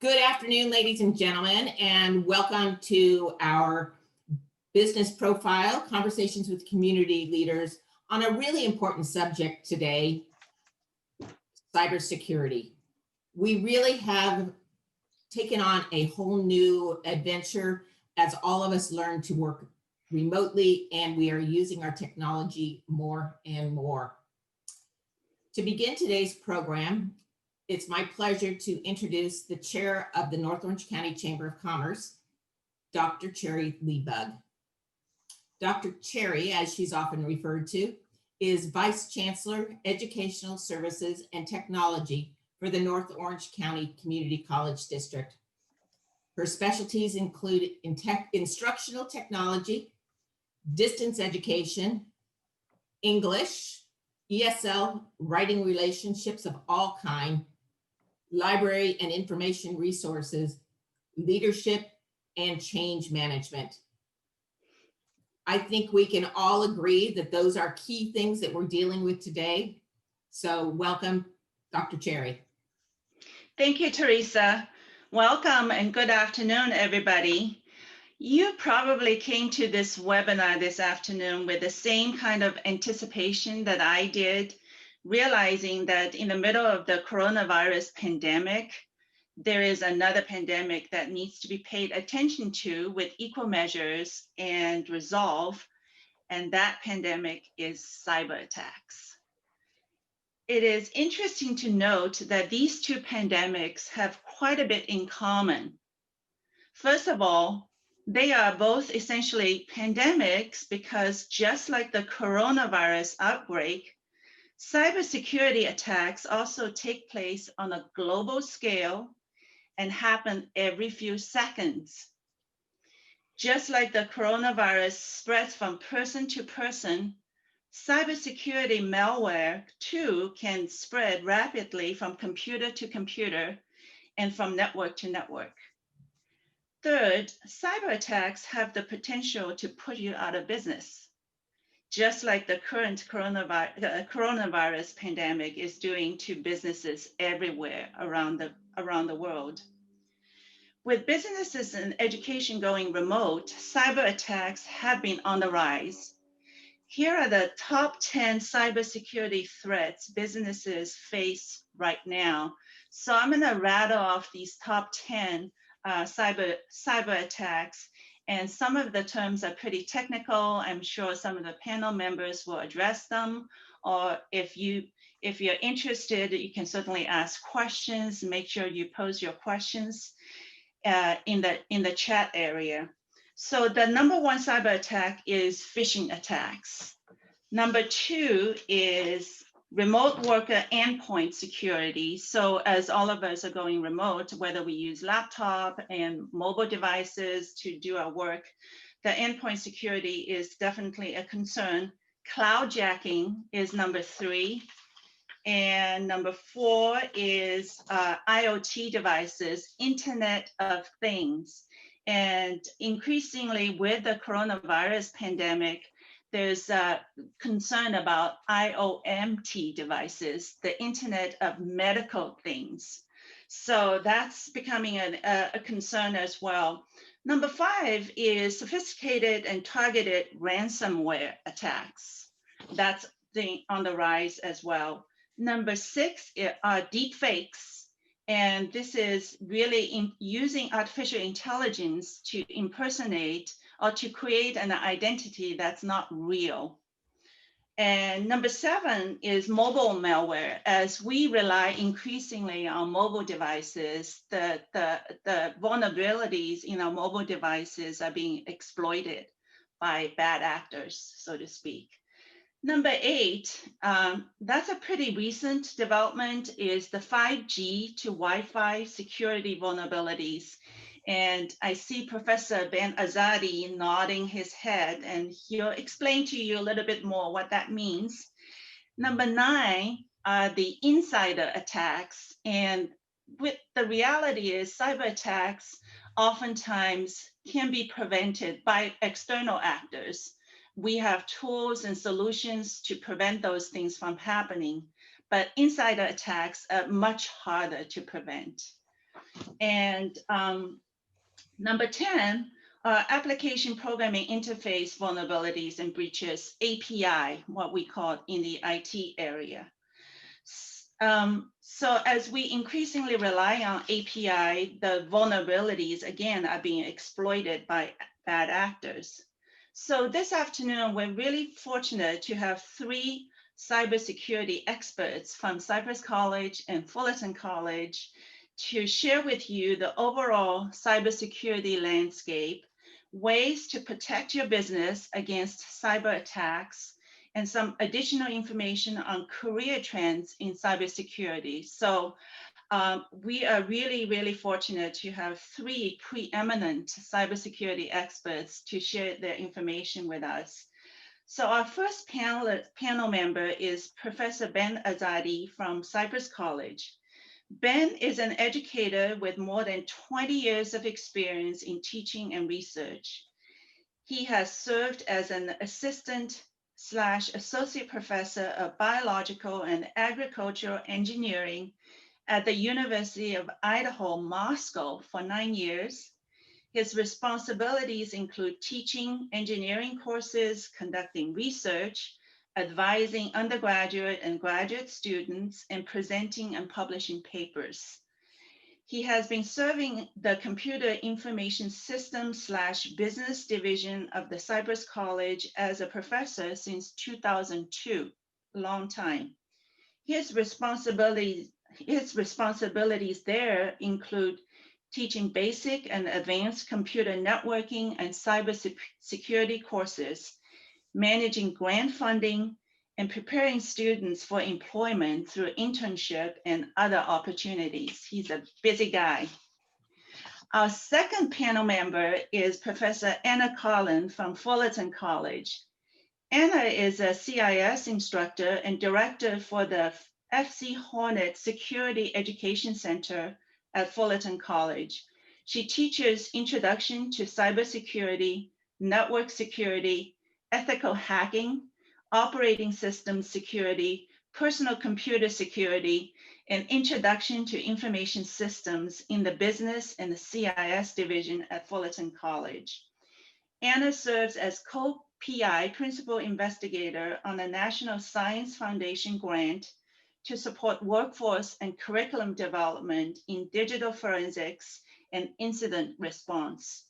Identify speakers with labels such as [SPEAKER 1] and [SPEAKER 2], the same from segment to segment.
[SPEAKER 1] Good afternoon, ladies and gentlemen, and welcome to our business profile, conversations with community leaders on a really important subject today, cybersecurity. We really have taken on a whole new adventure as all of us learn to work remotely, and we are using our technology more and more. To begin today's program, it's my pleasure to introduce the chair of the North Orange County Chamber of Commerce, Dr. Cherry Liebug. Dr. Cherry, as she's often referred to, is Vice Chancellor, Educational Services and Technology for the North Orange County Community College District. Her specialties include instructional technology, distance education, English, ESL, writing relationships of all kinds, library and information resources, leadership, and change management. I think we can all agree that those are key things that we're dealing with today. So welcome, Dr. Cherry.
[SPEAKER 2] Thank you, Teresa. Welcome and good afternoon, everybody. You probably came to this webinar this afternoon with the same kind of anticipation that I did, realizing that in the middle of the coronavirus pandemic, there is another pandemic that needs to be paid attention to with equal measures and resolve, and that pandemic is cyber attacks. It is interesting to note that these two pandemics have quite a bit in common. First of all, they are both essentially pandemics because just like the coronavirus outbreak, cybersecurity attacks also take place on a global scale and happen every few seconds. Just like the coronavirus spreads from person to person, cybersecurity malware too can spread rapidly from computer to computer and from network to network. Third, cyber attacks have the potential to put you out of business, just like the current coronavirus pandemic is doing to businesses everywhere around the world. With businesses and education going remote, cyber attacks have been on the rise. Here are the top 10 cybersecurity threats businesses face right now. So I'm going to rattle off these top 10 cyber attacks. And some of the terms are pretty technical. I'm sure some of the panel members will address them. Or if you're interested, you can certainly ask questions. Make sure you pose your questions in the chat area. So the number one cyber attack is phishing attacks. Number two is remote worker endpoint security. So as all of us are going remote, whether we use laptop and mobile devices to do our work, the endpoint security is definitely a concern. Cloud jacking is number three. And number four is IoT devices, Internet of Things. And increasingly with the coronavirus pandemic, there's a concern about IoMT devices, the Internet of Medical Things. So that's becoming a concern as well. Number five is sophisticated and targeted ransomware attacks. That's on the rise as well. Number six are deepfakes. And this is really using artificial intelligence to impersonate or to create an identity that's not real. And number seven is mobile malware. As we rely increasingly on mobile devices, the vulnerabilities in our mobile devices are being exploited by bad actors, so to speak. Number eight, that's a pretty recent development, is the 5G to Wi-Fi security vulnerabilities. And I see Professor Ben Izadi nodding his head, and he'll explain to you a little bit more what that means. Number nine are the insider attacks. And with the reality is cyber attacks oftentimes can be prevented by external actors. We have tools and solutions to prevent those things from happening, but insider attacks are much harder to prevent. And number 10, application programming interface vulnerabilities and breaches, API, what we call in the IT area. So as we increasingly rely on API, the vulnerabilities, again, are being exploited by bad actors. So this afternoon, we're really fortunate to have 3 cybersecurity experts from Cypress College and Fullerton College to share with you the overall cybersecurity landscape, ways to protect your business against cyber attacks, and some additional information on career trends in cybersecurity. So we are really, really fortunate to have 3 preeminent cybersecurity experts to share their information with us. So our first panel member is Professor Ben Izadi from Cypress College. Ben is an educator with more than 20 years of experience in teaching and research. He has served as an assistant/associate professor of biological and agricultural engineering at the University of Idaho, Moscow for 9 years. His responsibilities include teaching engineering courses, conducting research, advising undergraduate and graduate students, and presenting and publishing papers. He has been serving the Computer Information Systems/Business Division of the Cypress College as a professor since 2002, a long time. His responsibilities there include teaching basic and advanced computer networking and cybersecurity courses, managing grant funding, and preparing students for employment through internship and other opportunities. He's a busy guy. Our second panel member is Professor Anna Carlin from Fullerton College. Anna is a CIS instructor and director for the FC Hornet Security Education Center at Fullerton College. She teaches Introduction to Cybersecurity, Network Security, Ethical Hacking, Operating System Security, Personal Computer Security, and Introduction to Information Systems in the Business and the CIS Division at Fullerton College. Anna serves as co-PI, Principal Investigator on a National Science Foundation grant to support workforce and curriculum development in digital forensics and incident response.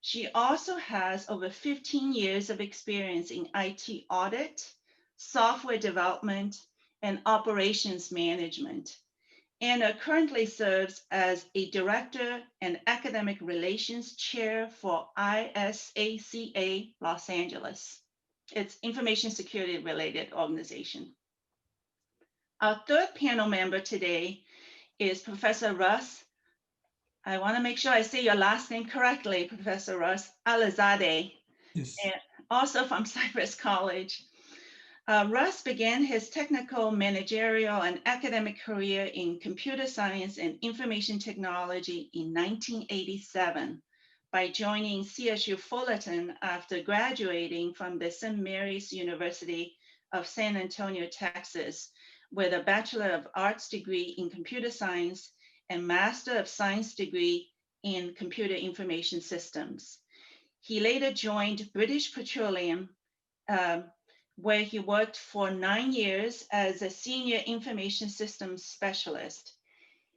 [SPEAKER 2] She also has over 15 years of experience in IT audit, software development, and operations management. Anna currently serves as a director and academic relations chair for ISACA Los Angeles. It's information security related organization. Our third panel member today is Professor Russ. I want to make sure I say your last name correctly, Professor Russ, Alizadeh,
[SPEAKER 3] Yes.
[SPEAKER 2] and also from Cypress College. Russ began his technical, managerial, and academic career in computer science and information technology in 1987 by joining CSU Fullerton after graduating from the St. Mary's University of San Antonio, Texas, with a Bachelor of Arts degree in computer science and Master of Science degree in computer information systems. He later joined British Petroleum, where he worked for 9 years as a senior information systems specialist.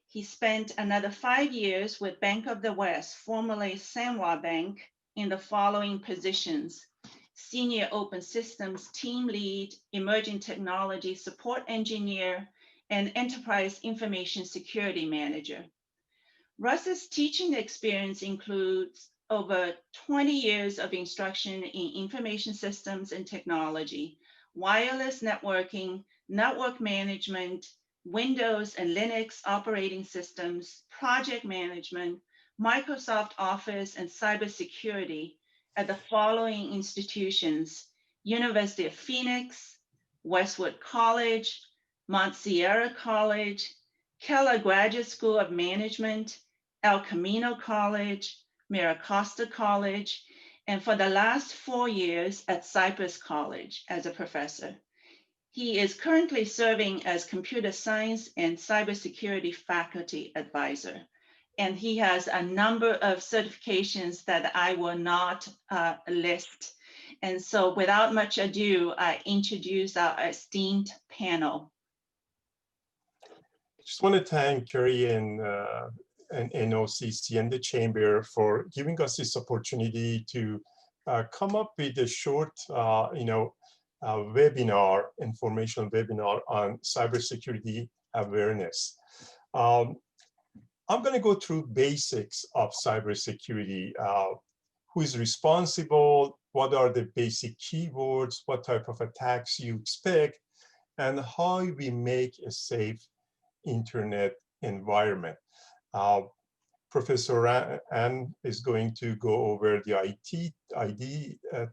[SPEAKER 2] He spent another 5 years with Bank of the West, formerly Sanwa Bank, in the following positions: Senior Open Systems Team Lead, Emerging Technology Support Engineer, and Enterprise Information Security Manager. Russ's teaching experience includes over 20 years of instruction in information systems and technology, wireless networking, network management, Windows and Linux operating systems, project management, Microsoft Office, and cybersecurity at the following institutions: University of Phoenix, Westwood College, Mount Sierra College, Keller Graduate School of Management, El Camino College, Miracosta College, and for the last 4 years at Cypress College as a professor. He is currently serving as computer science and cybersecurity faculty advisor. and he has a number of certifications that I will not list. And so without much ado, I introduce our esteemed panel.
[SPEAKER 3] I just want to thank Kerry and NOCC and the Chamber for giving us this opportunity to come up with a short, webinar, informational webinar on cybersecurity awareness. I'm going to go through basics of cybersecurity. Who is responsible? What are the basic keywords? What type of attacks you expect? And how we make a safe internet environment. Professor Ann is going to go over the ID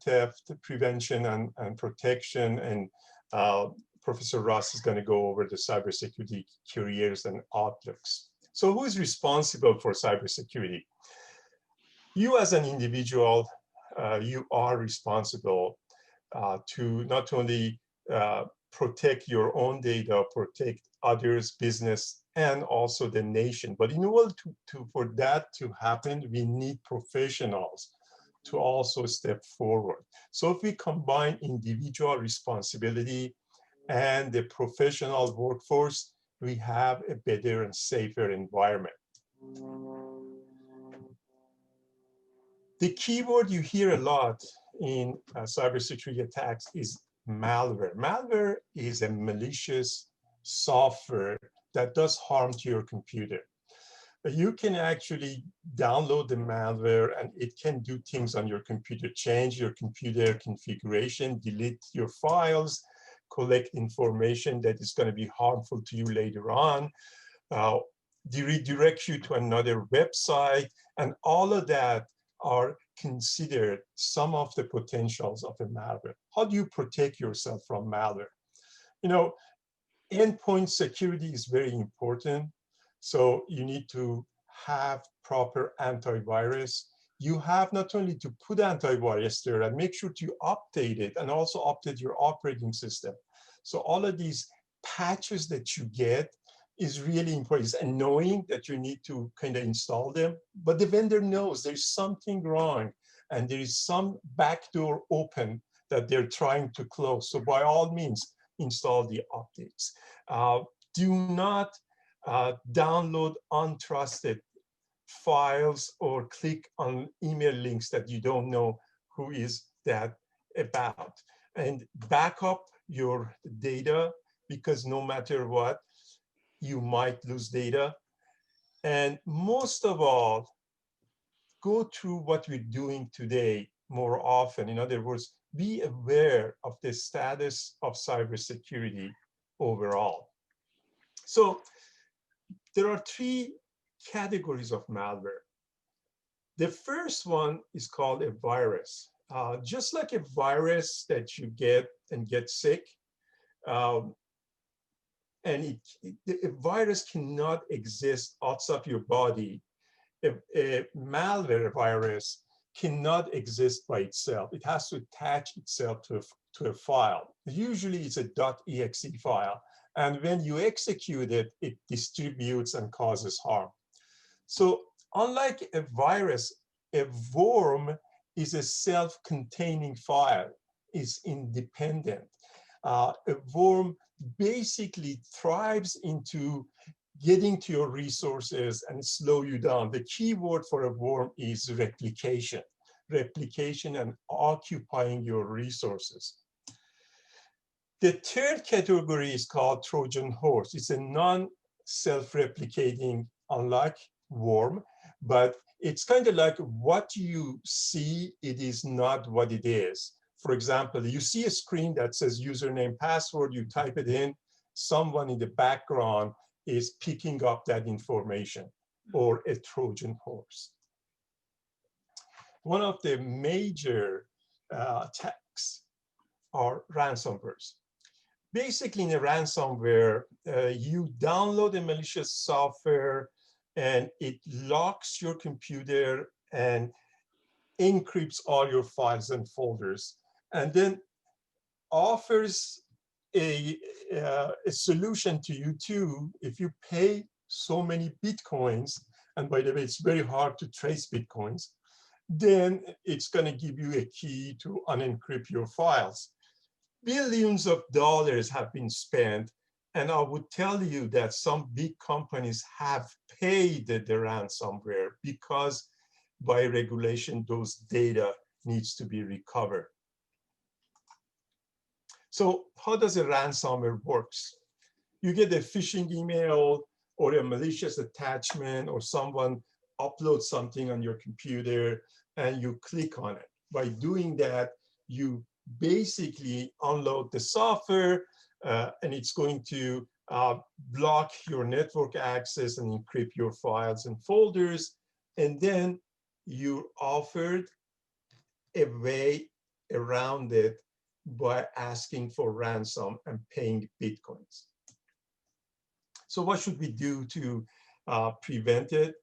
[SPEAKER 3] theft prevention and protection, and Professor Russ is going to go over the cybersecurity careers and outlooks. So who is responsible for cybersecurity? You as an individual, you are responsible to not only protect your own data, protect others' business, and also the nation. But in order for that to happen, we need professionals to also step forward. So if we combine individual responsibility and the professional workforce, we have a better and safer environment. The keyword you hear a lot in cybersecurity attacks is malware. Malware is a malicious software that does harm to your computer. You can actually download the malware and it can do things on your computer, change your computer configuration, delete your files, collect information that is going to be harmful to you later on, redirect you to another website, and all of that are considered some of the potentials of a malware. How do you protect yourself from malware? You know, endpoint security is very important. So you need to have proper antivirus. You have not only to put antivirus there and make sure to update it and also update your operating system. So all of these patches that you get is really important. And knowing that you need to kind of install them, but the vendor knows there's something wrong and there is some backdoor open that they're trying to close. So by all means, install the updates. Do not download untrusted files or click on email links that you don't know who is that about. And back up your data, because no matter what, you might lose data. And most of all, go through what we're doing today more often. In other words, be aware of the status of cybersecurity overall. So there are three categories of malware. The first one is called a virus. Just like a virus that you get and get sick, and a virus cannot exist outside your body. A malware virus cannot exist by itself. It has to attach itself to a file. Usually it's a .exe file. And when you execute it, it distributes and causes harm. So unlike a virus, a worm is a self-containing file, is independent. A worm basically thrives into getting to your resources and slow you down. The key word for a worm is replication. Replication and occupying your resources. The third category is called Trojan horse. It's a non-self-replicating, unlike worm, but it's kind of like what you see, it is not what it is. For example, you see a screen that says username, password, you type it in, someone in the background is picking up that information, or a Trojan horse. One of the major attacks are ransomwares. Basically, in a ransomware, you download a malicious software and it locks your computer and encrypts all your files and folders, and then offers a solution to you too. If you pay so many Bitcoins, and by the way, it's very hard to trace Bitcoins, then it's going to give you a key to unencrypt your files. Billions of dollars have been spent, and I would tell you that some big companies have paid the ransomware because by regulation, those data needs to be recovered. So how does a ransomware works? You get a phishing email or a malicious attachment, or someone uploads something on your computer and you click on it. By doing that, you basically unload the software and it's going to block your network access and encrypt your files and folders. And then you're offered a way around it by asking for ransom and paying Bitcoins. So what should we do to prevent it?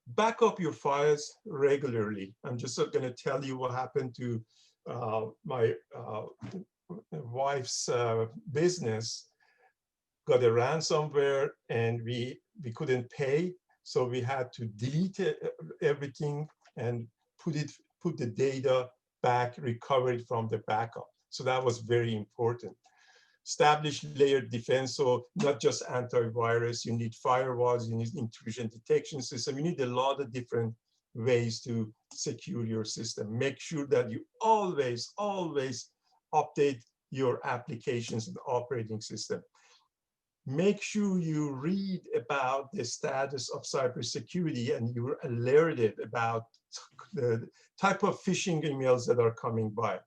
[SPEAKER 3] Back up your files regularly. I'm just going to tell you what happened to my wife's business. Got a ransomware and we couldn't pay, so we had to delete everything and put the data back, recover it from the backup. So that was very important. Establish layered defense, so not just antivirus, you need firewalls, you need intrusion detection system, you need a lot of different ways to secure your system. Make sure that you always update your applications and operating system. Make sure you read about the status of cybersecurity and you're alerted about the type of phishing emails that are coming by.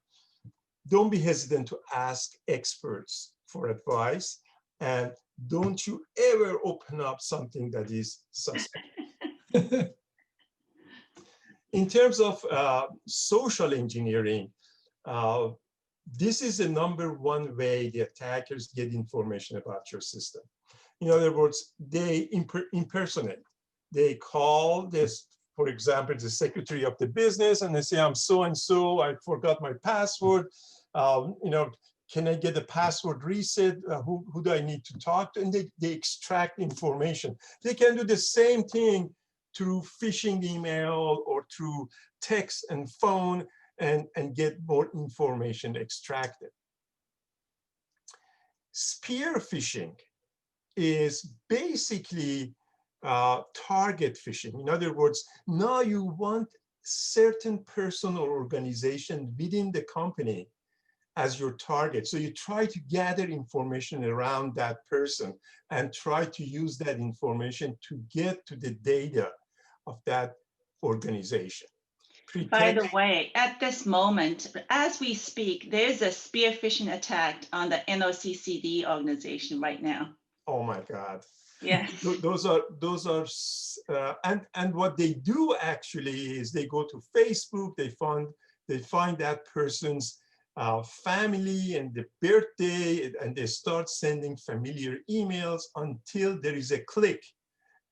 [SPEAKER 3] Don't be hesitant to ask experts for advice, and don't you ever open up something that is suspect. In terms of social engineering, this is the #1 way the attackers get information about your system. In other words, they impersonate. They call this, for example, the secretary of the business, and they say, I'm so-and-so, I forgot my password. Can I get a password reset? Who do I need to talk to? And they extract information. They can do the same thing through phishing email or through text and phone and get more information extracted. Spear phishing is basically target phishing. In other words, now you want certain person or organization within the company as your target. So you try to gather information around that person and try to use that information to get to the data of that organization.
[SPEAKER 2] By the way, at this moment, as we speak, there's a spear phishing attack on the NOCCCD organization right now.
[SPEAKER 3] Oh my God.
[SPEAKER 2] Yes.
[SPEAKER 3] Those are and what they do actually is they go to Facebook, they find that person's family and the birthday, and they start sending familiar emails until there is a click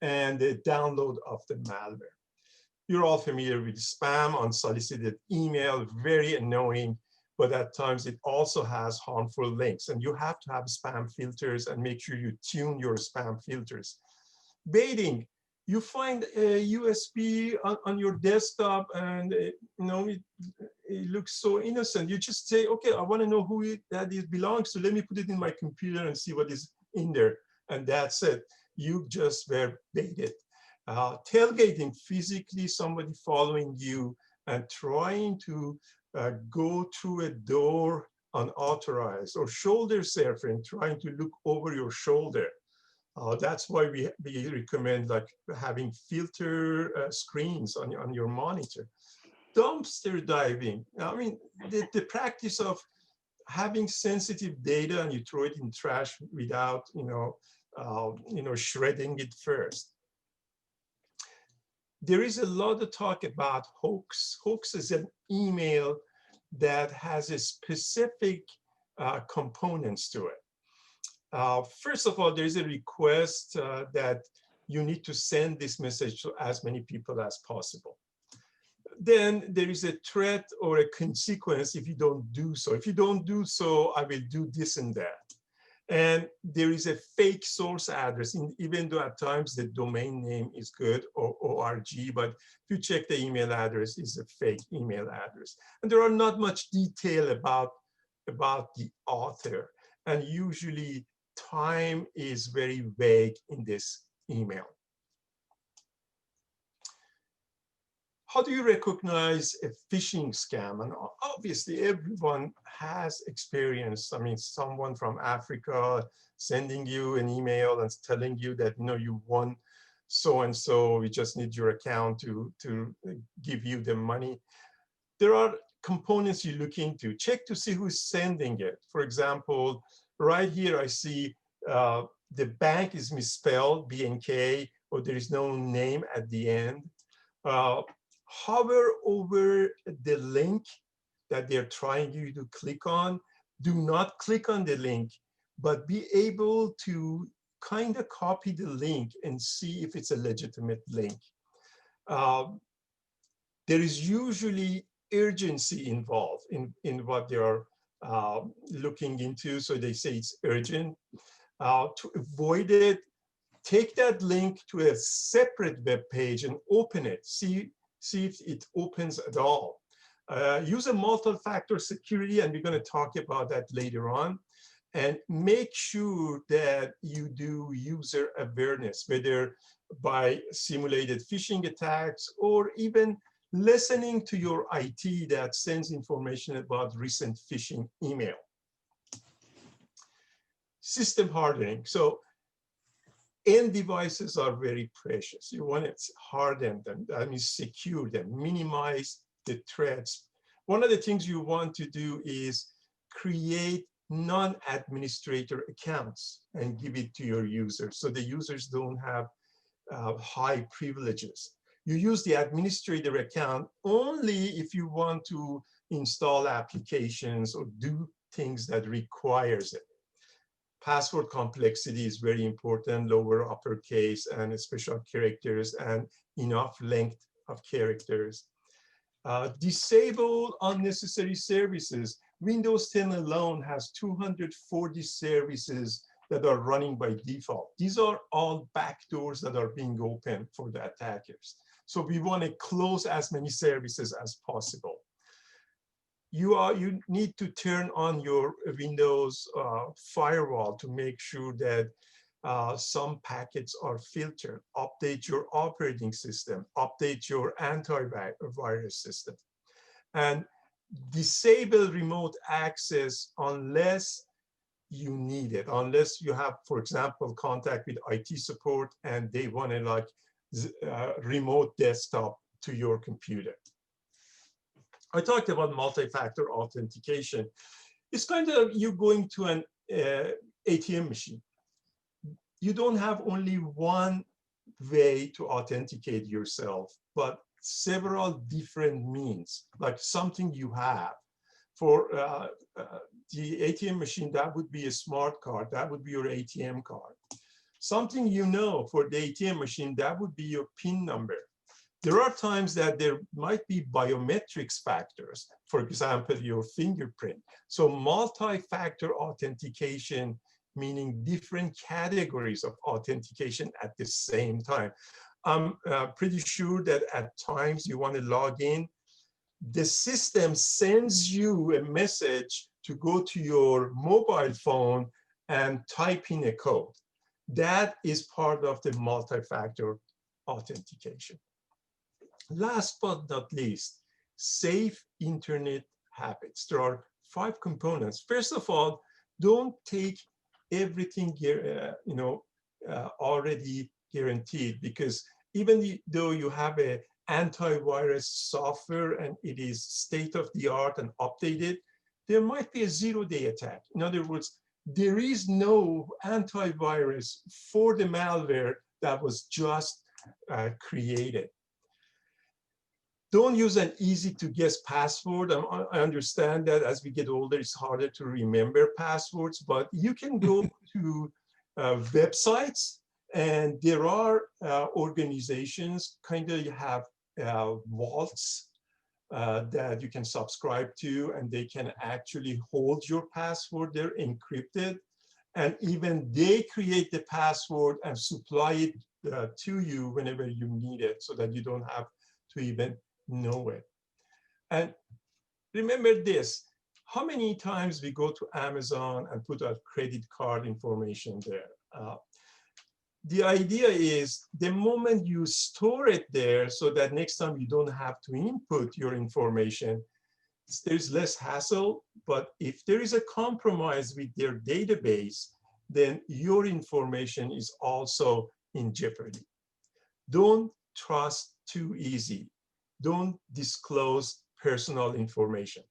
[SPEAKER 3] and the download of the malware. You're all familiar with spam, unsolicited email, very annoying, but at times it also has harmful links, and you have to have spam filters and make sure you tune your spam filters. Baiting, you find a USB on your desktop and it looks so innocent. You just say, okay, I want to know who that belongs to. Let me put it in my computer and see what is in there. And that's it. You just were baited. Tailgating, physically somebody following you and trying to go through a door unauthorized, or shoulder surfing, trying to look over your shoulder. That's why we recommend like having filter screens on your monitor. Dumpster diving. I mean, the practice of having sensitive data and you throw it in trash without, shredding it first. There is a lot of talk about hoax. Hoax is an email that has a specific components to it. First of all, there's a request that you need to send this message to as many people as possible. Then there is a threat or a consequence if you don't do so. If you don't do so, I will do this and that. And there is a fake source address, even though at times the domain name is good or org, but if you check the email address, it's a fake email address. And there are not much detail about the author. And usually time is very vague in this email. How do you recognize a phishing scam? And obviously everyone has experience. I mean, someone from Africa sending you an email and telling you that, you know, you won so-and-so, we just need your account to give you the money. There are components you look into. Check to see who's sending it. For example, right here I see the bank is misspelled, BNK, or there is no name at the end. Hover over the link that they're trying you to click on. Do not click on the link, but be able to kind of copy the link and see if it's a legitimate link. There is usually urgency involved in what they are looking into, so they say it's urgent. To avoid it, take that link to a separate web page and open it. See if it opens at all. Use a multi-factor security, and we're going to talk about that later on. And make sure that you do user awareness, whether by simulated phishing attacks or even listening to your IT that sends information about recent phishing email. System hardening. So end devices are very precious. You want to harden them, that means secure them, minimize the threats. One of the things you want to do is create non-administrator accounts and give it to your users, so the users don't have high privileges. You use the administrator account only if you want to install applications or do things that requires it. Password complexity is very important, lower uppercase and special characters and enough length of characters. Disable unnecessary services. Windows 10 alone has 240 services that are running by default. These are all backdoors that are being opened for the attackers. So we want to close as many services as possible. You need to turn on your Windows firewall to make sure that some packets are filtered. Update your operating system, update your antivirus system, and disable remote access unless you need it, unless you have, for example, contact with IT support and they want to like remote desktop to your computer. I talked about multi-factor authentication. It's kind of you going to an ATM machine. You don't have only one way to authenticate yourself, but several different means, like something you have. For the ATM machine, that would be a smart card. That would be your ATM card. Something you know for the ATM machine, that would be your PIN number. There are times that there might be biometrics factors, for example, your fingerprint. So multi-factor authentication, meaning different categories of authentication at the same time. I'm pretty sure that at times you want to log in, the system sends you a message to go to your mobile phone and type in a code. That is part of the multi-factor authentication. Last but not least, safe internet habits. There are 5 components. First of all, don't take everything already guaranteed, because even though you have an antivirus software and it is state-of-the-art and updated, there might be a zero-day attack. In other words, there is no antivirus for the malware that was just created. Don't use an easy-to-guess password. I understand that as we get older, it's harder to remember passwords, but you can go to websites, and there are organizations kind of have vaults that you can subscribe to, and they can actually hold your password. They're encrypted, and even they create the password and supply it to you whenever you need it, so that you don't have to even know it. And remember this, how many times we go to Amazon and put our credit card information there? The idea is the moment you store it there so that next time you don't have to input your information, there's less hassle. But if there is a compromise with their database, then your information is also in jeopardy. Don't trust too easy. Don't disclose personal information.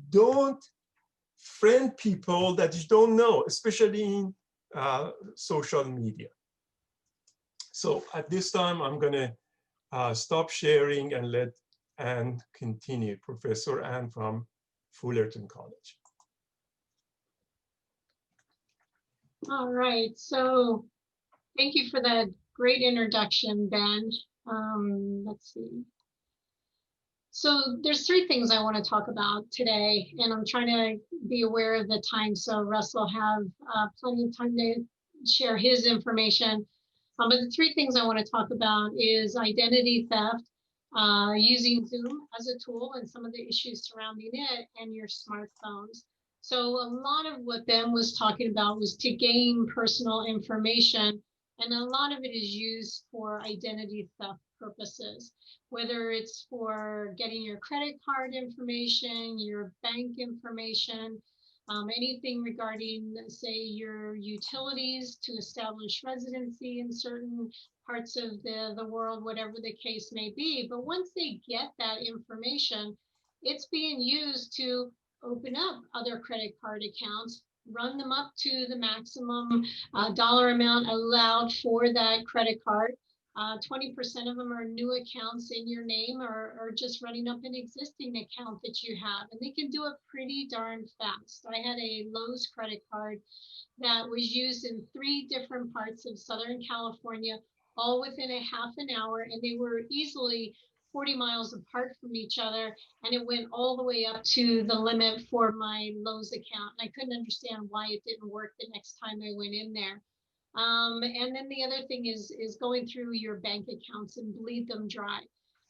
[SPEAKER 3] Don't friend people that you don't know, especially in social media. So at this time, I'm going to stop sharing and let Anne continue, Professor Anne from Fullerton College.
[SPEAKER 4] All right, so thank you for that great introduction, Ben. Let's see. So there's three things I want to talk about today, and I'm trying to be aware of the time so Russ will have plenty of time to share his information. But the three things I want to talk about is identity theft, using Zoom as a tool and some of the issues surrounding it, and your smartphones. So a lot of what Ben was talking about was to gain personal information, and a lot of it is used for identity theft purposes, whether it's for getting your credit card information, your bank information, anything regarding, say, your utilities to establish residency in certain parts of the world, whatever the case may be. But once they get that information, it's being used to open up other credit card accounts, run them up to the maximum dollar amount allowed for that credit card. 20% of them are new accounts in your name, or just running up an existing account that you have. And they can do it pretty darn fast. I had a Lowe's credit card that was used in 3 different parts of Southern California, all within a half an hour, and they were easily 40 miles apart from each other, and it went all the way up to the limit for my Lowe's account. And I couldn't understand why it didn't work the next time I went in there. And then the other thing is going through your bank accounts and bleed them dry.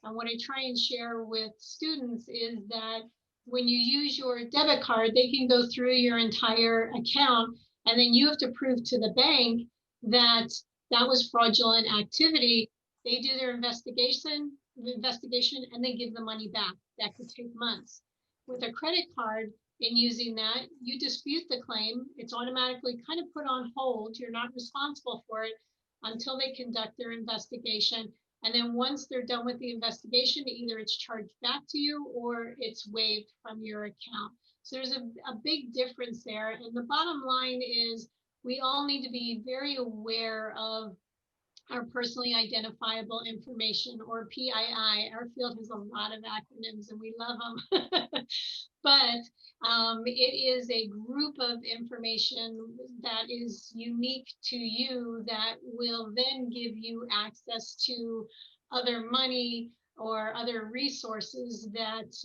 [SPEAKER 4] And what I try and share with students is that when you use your debit card, they can go through your entire account, and then you have to prove to the bank that that was fraudulent activity. They do their investigation, and they give the money back. That could take months. With a credit card, in using that, you dispute the claim, it's automatically kind of put on hold. You're not responsible for it until they conduct their investigation. And then once they're done with the investigation, either it's charged back to you or it's waived from your account. So there's a big difference there. And the bottom line is we all need to be very aware of our personally identifiable information, or PII. Our field has a lot of acronyms and we love them. But it is a group of information that is unique to you that will then give you access to other money or other resources that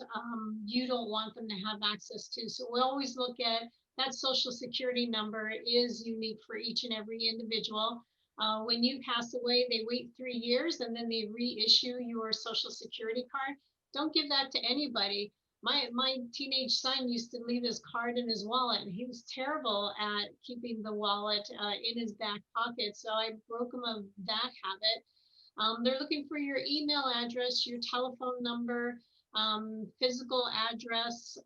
[SPEAKER 4] you don't want them to have access to. So we always look at that Social Security number is unique for each and every individual. When you pass away, they wait 3 years and then they reissue your Social Security card. Don't give that to anybody. My teenage son used to leave his card in his wallet, and he was terrible at keeping the wallet in his back pocket. So I broke him of that habit. They're looking for your email address, your telephone number, physical address,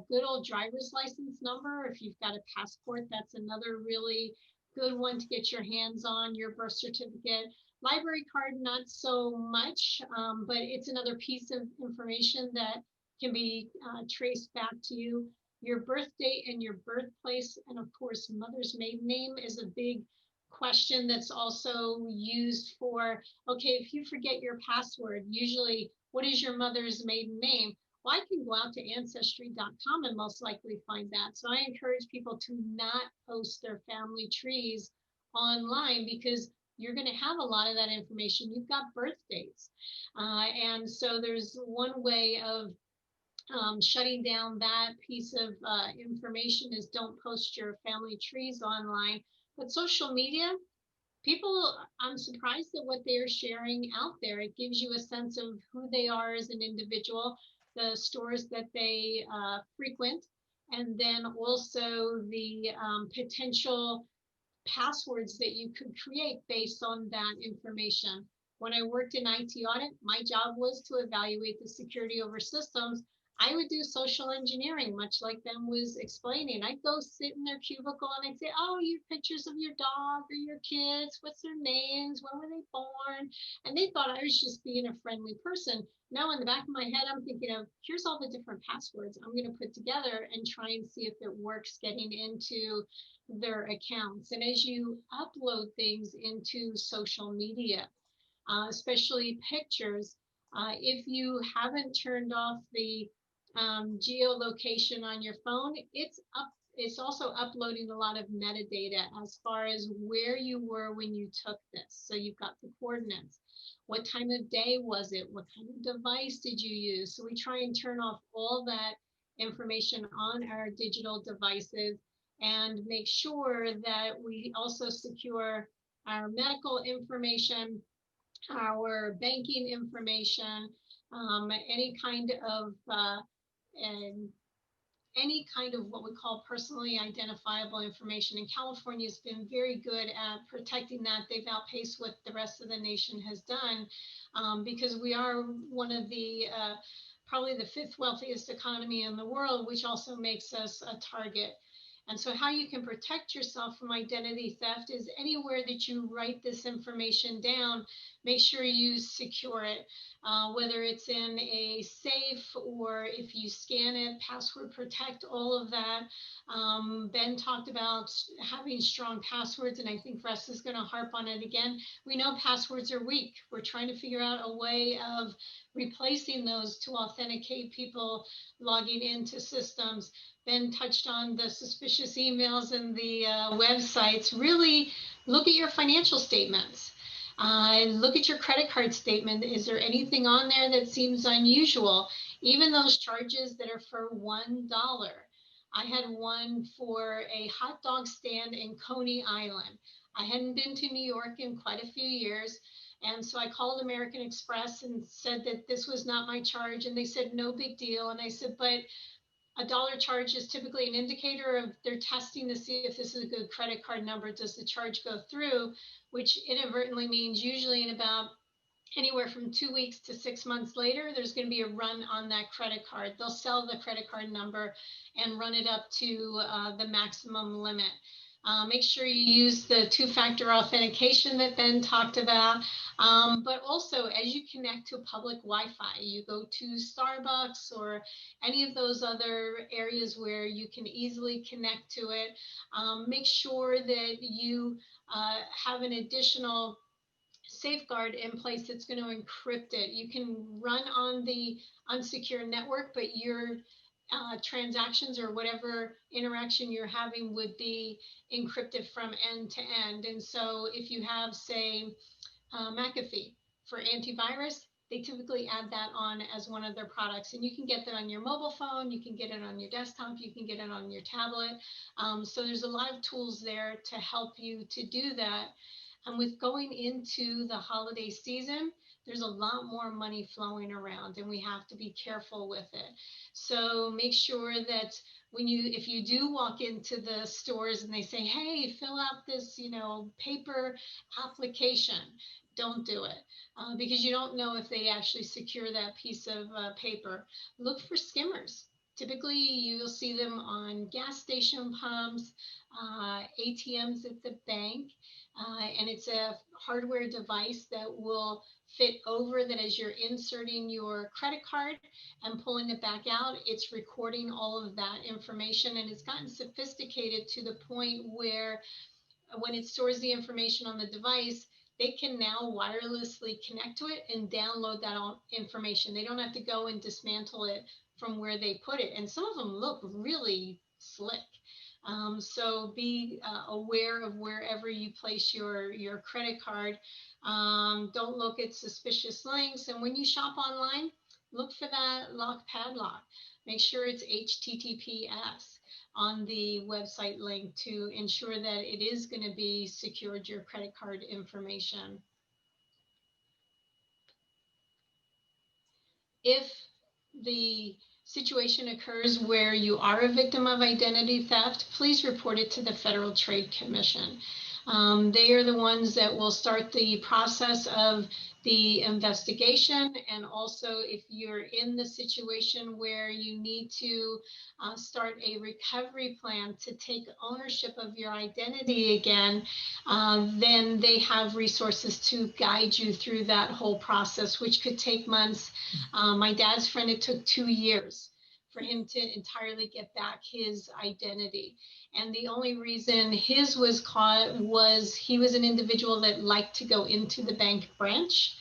[SPEAKER 4] good old driver's license number. If you've got a passport, that's another really good one to get your hands on, your birth certificate. Library card, not so much, but it's another piece of information that can be traced back to you. Your birth date and your birthplace, and of course, mother's maiden name is a big question that's also used for, okay, if you forget your password, usually, what is your mother's maiden name? Well, I can go out to Ancestry.com and most likely find that. So I encourage people to not post their family trees online, because you're going to have a lot of that information. You've got birth dates. And so there's one way of shutting down that piece of information is don't post your family trees online. But social media, people, I'm surprised at what they're sharing out there. It gives you a sense of who they are as an individual, the stores that they frequent, and then also the potential passwords that you could create based on that information. When I worked in IT audit, my job was to evaluate the security over systems. I would do social engineering, much like Ben was explaining. I'd go sit in their cubicle and I'd say, oh, your pictures of your dog or your kids, what's their names, when were they born? And they thought I was just being a friendly person. Now in the back of my head, I'm thinking of, here's all the different passwords I'm going to put together and try and see if it works getting into their accounts. And as you upload things into social media, especially pictures, if you haven't turned off the geolocation on your phone, it's also uploading a lot of metadata as far as where you were when you took this. So you've got the coordinates. What time of day was it? What kind of device did you use? So we try and turn off all that information on our digital devices and make sure that we also secure our medical information, our banking information, any kind of what we call personally identifiable information. And California has been very good at protecting that. They've outpaced what the rest of the nation has done, because we are one of the probably the 5th wealthiest economy in the world, which also makes us a target. And so how you can protect yourself from identity theft is anywhere that you write this information down, make sure you secure it, whether it's in a safe or if you scan it, password protect, all of that. Ben talked about having strong passwords, and I think Russ is going to harp on it again. We know passwords are weak. We're trying to figure out a way of replacing those to authenticate people logging into systems. Ben touched on the suspicious emails and the websites. Really look at your financial statements. Look at your credit card statement. Is there anything on there that seems unusual? Even those charges that are for $1. I had one for a hot dog stand in Coney Island. I hadn't been to New York in quite a few years. And so I called American Express and said that this was not my charge. And they said, no big deal. And I said, but $1 charge is typically an indicator of they're testing to see if this is a good credit card number. Does the charge go through? Which inadvertently means usually in about anywhere from 2 weeks to 6 months later, there's going to be a run on that credit card. They'll sell the credit card number and run it up to the maximum limit. Make sure you use the 2-factor authentication that Ben talked about. But also, as you connect to public Wi-Fi, you go to Starbucks or any of those other areas where you can easily connect to it, make sure that you have an additional safeguard in place that's going to encrypt it. You can run on the unsecure network, but your transactions or whatever interaction you're having would be encrypted from end to end. And so if you have, say, McAfee for antivirus, they typically add that on as one of their products. And you can get that on your mobile phone, you can get it on your desktop, you can get it on your tablet. So there's a lot of tools there to help you to do that. And with going into the holiday season, there's a lot more money flowing around and we have to be careful with it. So make sure that if you do walk into the stores and they say, hey, fill out this, paper application, don't do it because you don't know if they actually secure that piece of paper. Look for skimmers. Typically, you'll see them on gas station pumps, ATMs at the bank, and it's a hardware device that will fit over that as you're inserting your credit card and pulling it back out, it's recording all of that information, and it's gotten sophisticated to the point where when it stores the information on the device, they can now wirelessly connect to it and download that information. They don't have to go and dismantle it from where they put it. And some of them look really slick. So be aware of wherever you place your credit card. Don't look at suspicious links. And when you shop online, look for that lock padlock. make sure it's HTTPS on the website link to ensure that it is going to be secured, your credit card information. If the situation occurs where you are a victim of identity theft, please report it to the Federal Trade Commission. They are the ones that will start the process of the investigation, and also if you're in the situation where you need to start a recovery plan to take ownership of your identity again, then they have resources to guide you through that whole process, which could take months. My dad's friend, it took 2 years for him to entirely get back his identity. And the only reason his was caught was he was an individual that liked to go into the bank branch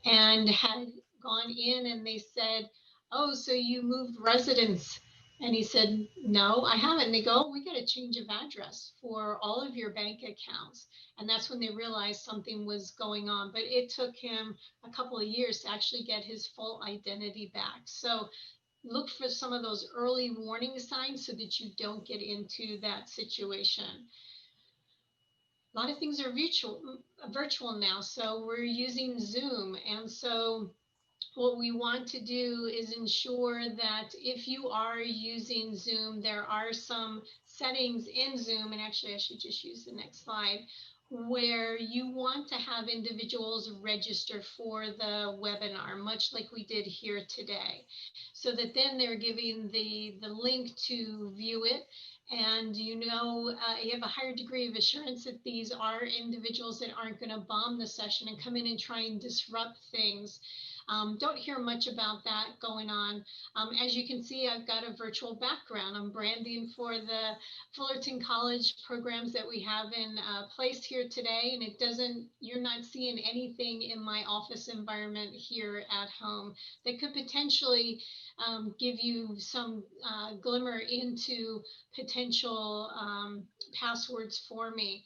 [SPEAKER 4] and had gone in, and they said, "Oh, so you moved residence?" And he said, "No, I haven't." And they go, "Oh, we got a change of address for all of your bank accounts." And that's when they realized something was going on. But it took him a couple of years to actually get his full identity back. So look for some of those early warning signs so that you don't get into that situation. A lot of things are virtual now, so we're using Zoom. And so what we want to do is ensure that if you are using Zoom, there are some settings in Zoom, and actually I should just use the next slide, where you want to have individuals register for the webinar, much like we did here today, so that then they're giving the link to view it. And you have a higher degree of assurance that these are individuals that aren't going to bomb the session and come in and try and disrupt things. Don't hear much about that going on. As you can see, I've got a virtual background. I'm branding for the Fullerton College programs that we have in place here today, and you're not seeing anything in my office environment here at home that could potentially give you some glimmer into potential passwords for me.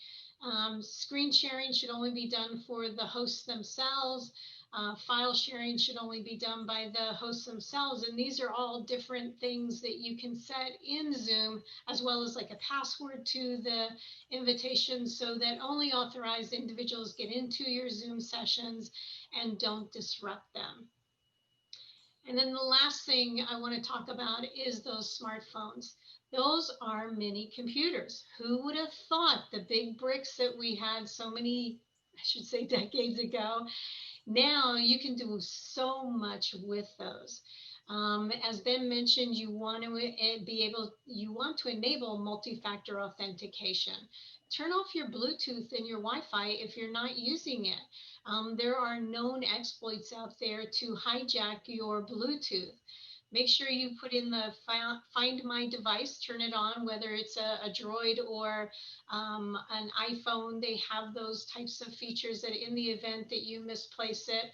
[SPEAKER 4] Screen sharing should only be done for the hosts themselves. File sharing should only be done by the hosts themselves. And these are all different things that you can set in Zoom, as well as like a password to the invitation, so that only authorized individuals get into your Zoom sessions and don't disrupt them. And then the last thing I want to talk about is those smartphones. Those are mini computers. Who would have thought the big bricks that we had so many, I should say, decades ago? Now you can do so much with those. As Ben mentioned, you want to enable multi-factor authentication. Turn off your Bluetooth and your Wi-Fi if you're not using it. There are known exploits out there to hijack your Bluetooth. Make sure you put in the Find My Device, turn it on, whether it's a Droid or an iPhone. They have those types of features that in the event that you misplace it,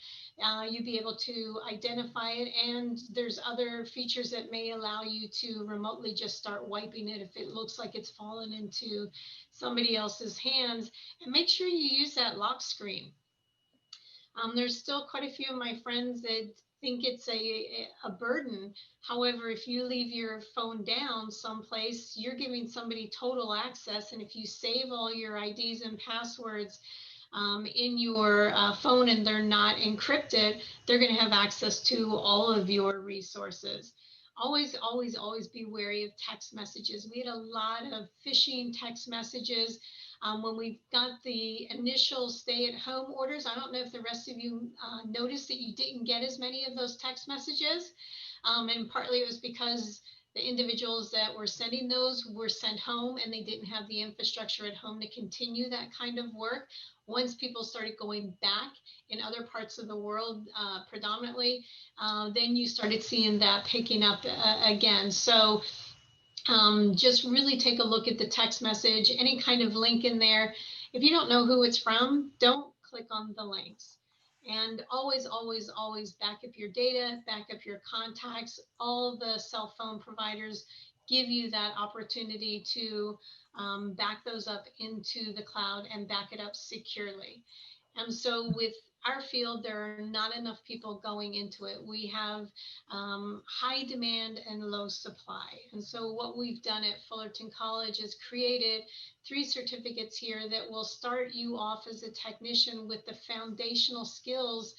[SPEAKER 4] you'll be able to identify it. And there's other features that may allow you to remotely just start wiping it if it looks like it's fallen into somebody else's hands. And make sure you use that lock screen. There's still quite a few of my friends that think it's a burden. However, if you leave your phone down someplace, you're giving somebody total access. And if you save all your IDs and passwords in your phone and they're not encrypted, they're going to have access to all of your resources. Always, always, always be wary of text messages. We had a lot of phishing text messages. When we got the initial stay-at-home orders, I don't know if the rest of you noticed that you didn't get as many of those text messages. And partly it was because the individuals that were sending those were sent home and they didn't have the infrastructure at home to continue that kind of work. Once people started going back in other parts of the world, predominantly, then you started seeing that picking up again. So just really take a look at the text message, any kind of link in there. If you don't know who it's from, don't click on the links. And always, always, always back up your data, back up your contacts. All the cell phone providers give you that opportunity to back those up into the cloud and back it up securely. And so with our field, there are not enough people going into it. We have high demand and low supply. And so what we've done at Fullerton College is created 3 certificates here that will start you off as a technician with the foundational skills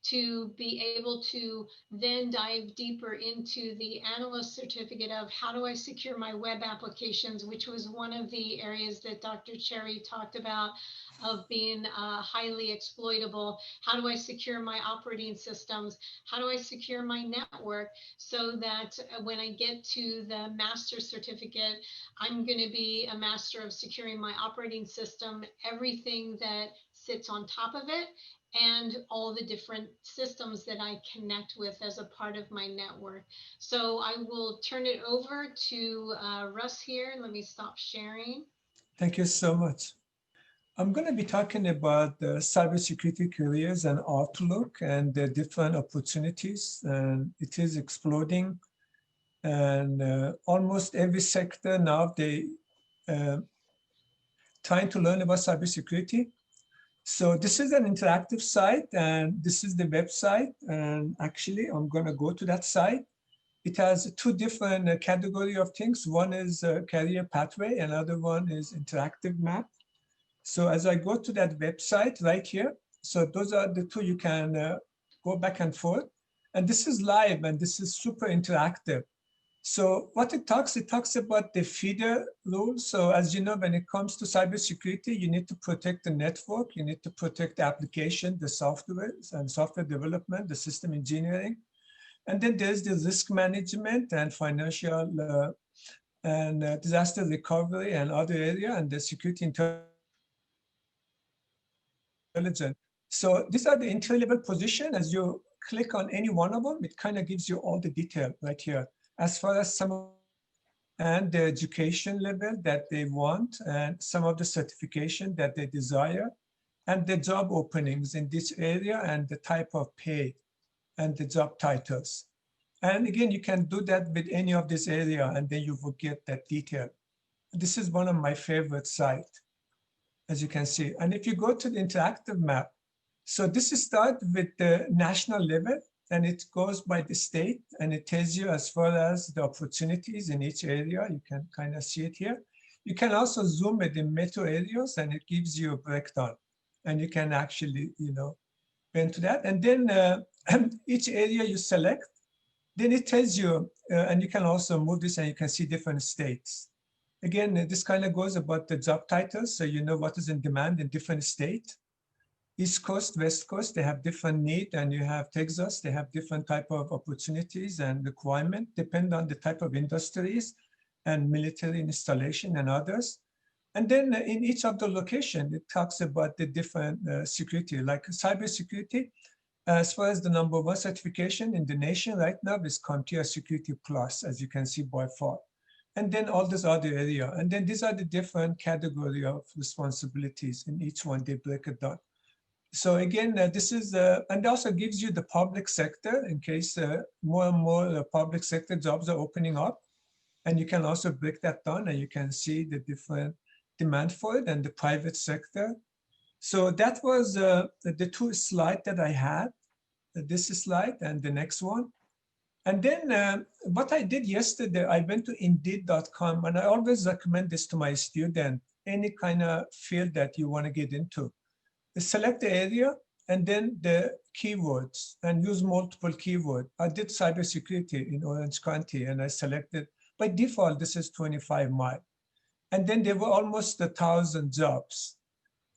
[SPEAKER 4] to be able to then dive deeper into the analyst certificate of how do I secure my web applications, which was one of the areas that Dr. Cherry talked about of being highly exploitable. How do I secure my operating systems? How do I secure my network so that when I get to the master certificate, I'm going to be a master of securing my operating system, everything that sits on top of it, and all the different systems that I connect with as a part of my network. So I will turn it over to Russ here. Let me stop sharing.
[SPEAKER 5] Thank you so much. I'm going to be talking about the cybersecurity careers and outlook and the different opportunities, and it is exploding. And almost every sector now, they trying to learn about cybersecurity. So this is an interactive site, and this is the website. And actually, I'm going to go to that site. It has 2 different category of things. One is career pathway, another one is interactive map. So as I go to that website right here, so those are the 2 you can go back and forth. And this is live, and this is super interactive. So what it talks about the feeder rules. So as you know, when it comes to cybersecurity, you need to protect the network, you need to protect the application, the software and software development, the system engineering. And then there's the risk management and financial and disaster recovery and other area, and the security intelligence. So these are the entry-level position. As you click on any one of them, it kind of gives you all the detail right here. As far as some and the education level that they want, and some of the certification that they desire, and the job openings in this area, and the type of pay, and the job titles. And again, you can do that with any of this area, and then you will get that detail. This is one of my favorite sites, as you can see. And if you go to the interactive map, so this is start with the national level, and it goes by the state, and it tells you as far as the opportunities in each area. You can kind of see it here. You can also zoom it in metro areas, and it gives you a breakdown, and you can actually, go into that. And then each area you select, then it tells you, and you can also move this, and you can see different states. Again, this kind of goes about the job titles, so you know what is in demand in different states. East Coast, West Coast, they have different need, and you have Texas, they have different type of opportunities and requirement, depend on the type of industries and military installation and others. And then in each of the location, it talks about the different security, like cybersecurity. As far as the #1 certification in the nation right now is CompTIA Security Plus, as you can see by far. And then all this other area. And then these are the different category of responsibilities in each one, they break it down. So again, this is, and also gives you the public sector in case more and more public sector jobs are opening up. And you can also break that down, and you can see the different demand for it, and the private sector. So that was the 2 slides that I had, this slide and the next one. And then what I did yesterday, I went to Indeed.com, and I always recommend this to my student, any kind of field that you want to get into. Select the area and then the keywords, and use multiple keywords. I did cybersecurity in Orange County, and I selected, by default, this is 25 miles. And then there were almost 1,000 jobs.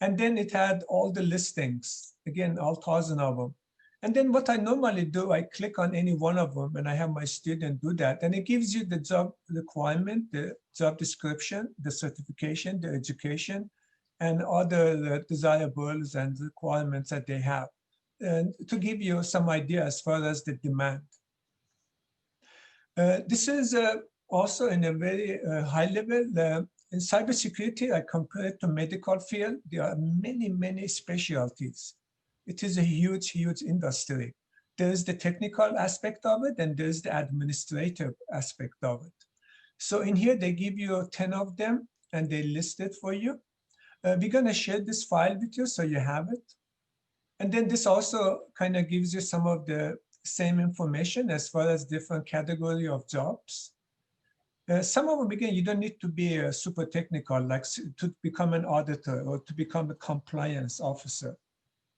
[SPEAKER 5] And then it had all the listings, again, all 1,000 of them. And then what I normally do, I click on any one of them, and I have my student do that. And it gives you the job requirement, the job description, the certification, the education, and other desirables and requirements that they have, and to give you some idea as far as the demand. This is also in a very high level. In cybersecurity, I compare it to medical field. There are many, many specialties. It is a huge, huge industry. There is the technical aspect of it, and there is the administrative aspect of it. So in here, they give you 10 of them, and they list it for you. We're going to share this file with you so you have it. And then this also kind of gives you some of the same information as far as different category of jobs. Some of them, again, you don't need to be super technical, like to become an auditor or to become a compliance officer.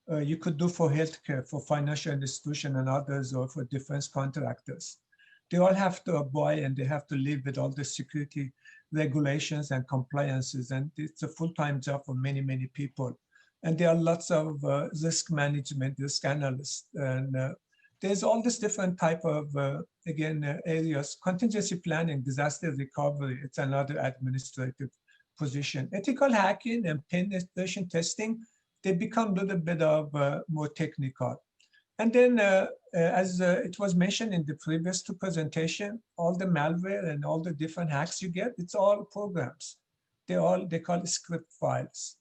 [SPEAKER 5] You could do for healthcare, for financial institution and others, or for defense contractors. They all have to abide and they have to live with all the security regulations and compliances. And it's a full-time job for many, many people. And there are lots of risk management, risk analysts, and there's all this different type of, areas. Contingency planning, disaster recovery, it's another administrative position. Ethical hacking and penetration testing, they become a little bit of more technical. And then, as it was mentioned in the previous two presentations, all the malware and all the different hacks you get, it's all programs. They call it script files.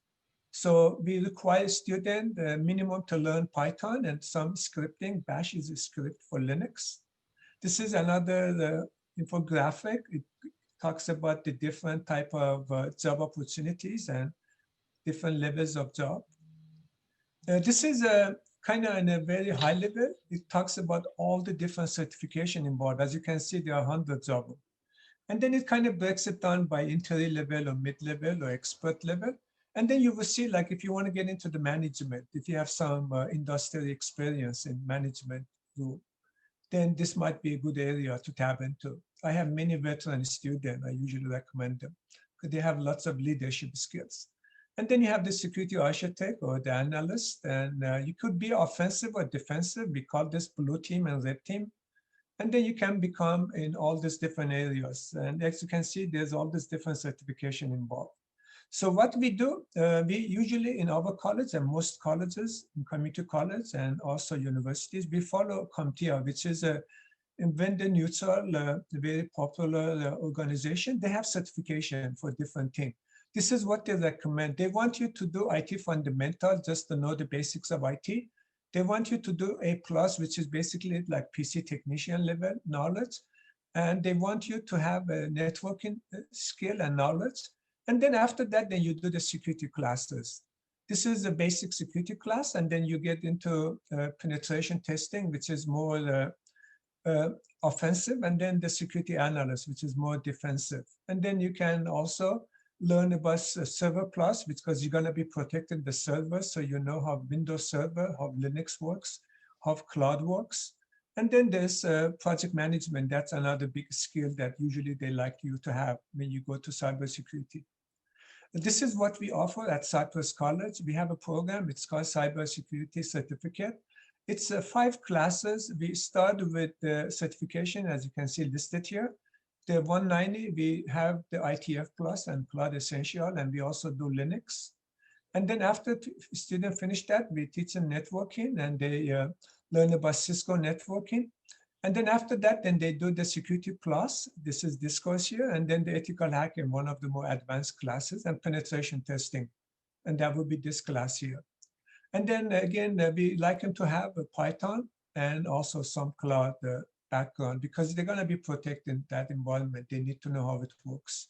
[SPEAKER 5] So we require students minimum to learn Python and some scripting. Bash is a script for Linux. This is another infographic. It talks about the different type of job opportunities and different levels of job. This is kind of in a very high level. It talks about all the different certification involved. As you can see, there are hundreds of them. And then it kind of breaks it down by entry level or mid-level or expert level. And then you will see, like, if you want to get into the management, if you have some industry experience in management group, then this might be a good area to tap into. I have many veteran students. I usually recommend them because they have lots of leadership skills. And then you have the security architect or the analyst, and you could be offensive or defensive. We call this blue team and red team. And then you can become in all these different areas. And as you can see, there's all this different certification involved. So what we do, we usually in our college and most colleges, in community college and also universities, we follow CompTIA, which is a vendor neutral, very popular organization. They have certification for different things. This is what they recommend. They want you to do IT fundamental, just to know the basics of IT. They want you to do A+, which is basically like PC technician level knowledge. And they want you to have a networking skill and knowledge. And then after that, then you do the security classes. This is a basic security class. And then you get into penetration testing, which is more offensive. And then the security analyst, which is more defensive. And then you can also learn about Server Plus, because you're going to be protecting the server. So you know how Windows Server, how Linux works, how cloud works. And then there's project management. That's another big skill that usually they like you to have when you go to cybersecurity. This is what we offer at Cypress College. We have a program. It's called Cybersecurity Certificate. It's 5 classes. We start with the certification, as you can see listed here. The 190, we have the ITF Plus and Cloud Essential, and we also do Linux. And then after students finish that, we teach them networking, and they learn about Cisco networking. And then after that, then they do the Security Plus. This is this course here, and then the ethical hacking, one of the more advanced classes, and penetration testing. And that would be this class here. And then again, we like them to have a Python and also some cloud background, because they're going to be protecting that environment. They need to know how it works.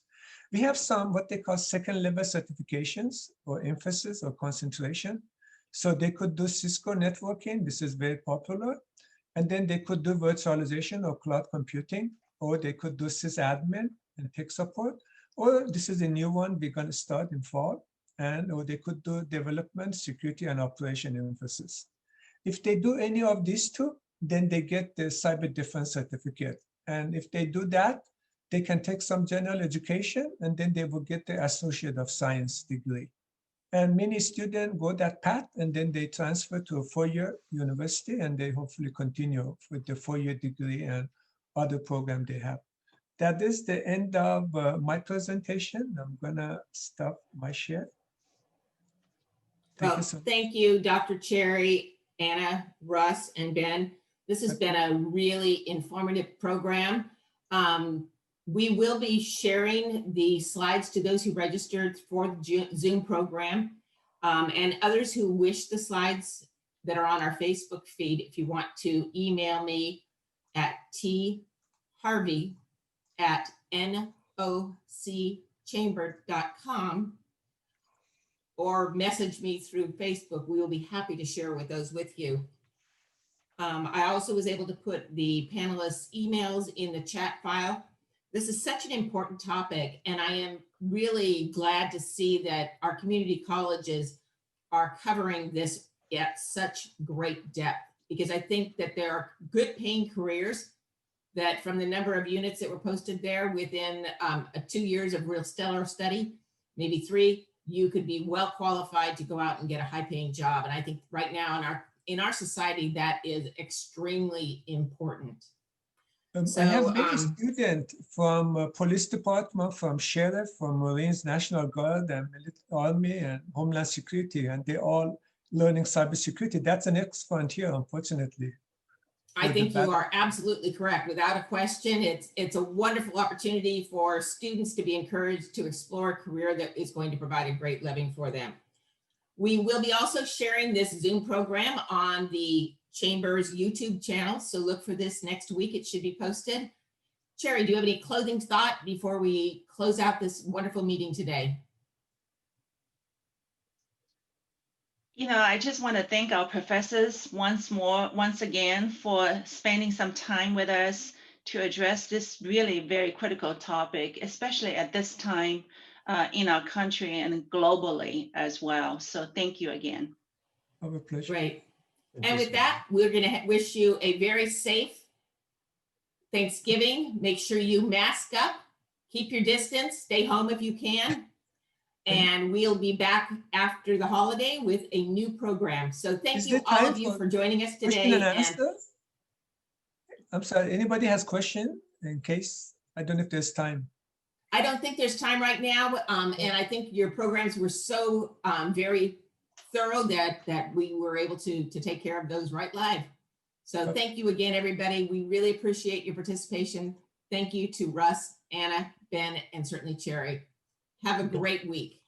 [SPEAKER 5] We have some what they call second level certifications or emphasis or concentration. So they could do Cisco networking. This is very popular. And then they could do virtualization or cloud computing, or they could do sysadmin and tech support, or this is a new one we're going to start in fall, or they could do development, security, and operation emphasis. If they do any of these two, then they get the cyber defense certificate. And if they do that, they can take some general education, and then they will get the Associate of Science degree. And many students go that path, and then they transfer to a 4-year university, and they hopefully continue with the 4-year degree and other program they have. That is the end of my presentation. I'm gonna stop my share. Thank you so much.
[SPEAKER 1] Thank you, Dr. Cherry, Anna, Russ, and Ben. This has been a really informative program. We will be sharing the slides to those who registered for the Zoom program, and others who wish the slides that are on our Facebook feed. If you want to email me at tharvey@nocchamber.com, or message me through Facebook. We will be happy to share those with you. I also was able to put the panelists' emails in the chat file. This is such an important topic, and I am really glad to see that our community colleges are covering this at such great depth, because I think that there are good paying careers that, from the number of units that were posted there, within 2 years of real stellar study, maybe 3, you could be well qualified to go out and get a high paying job. And I think right now in our society, that is extremely important.
[SPEAKER 5] I have many students from police department, from sheriff, from Marines, National Guard, and Army, and Homeland Security, and they all learning cybersecurity. That's an next frontier, unfortunately.
[SPEAKER 1] I think you are absolutely correct. Without a question, it's a wonderful opportunity for students to be encouraged to explore a career that is going to provide a great living for them. We will be also sharing this Zoom program on the Chamber's YouTube channel, so look for this next week. It should be posted. Cherry, do you have any closing thought before we close out this wonderful meeting today?
[SPEAKER 2] You know, I just want to thank our professors once again for spending some time with us to address this really very critical topic, especially at this time in our country and globally as well. So thank you again.
[SPEAKER 5] Have a pleasure.
[SPEAKER 1] Great. And with that, we're going to wish you a very safe Thanksgiving. Make sure you mask up, keep your distance, stay home if you can. And we'll be back after the holiday with a new program. So thank you, all of you, for joining us today.
[SPEAKER 5] And I'm sorry, anybody has question in case? I don't know if there's time.
[SPEAKER 1] I don't think there's time right now. And I think your programs were so very thorough that we were able to take care of those right live. So thank you again, everybody. We really appreciate your participation. Thank you to Russ, Anna, Ben, and certainly Cherry. Have a great week.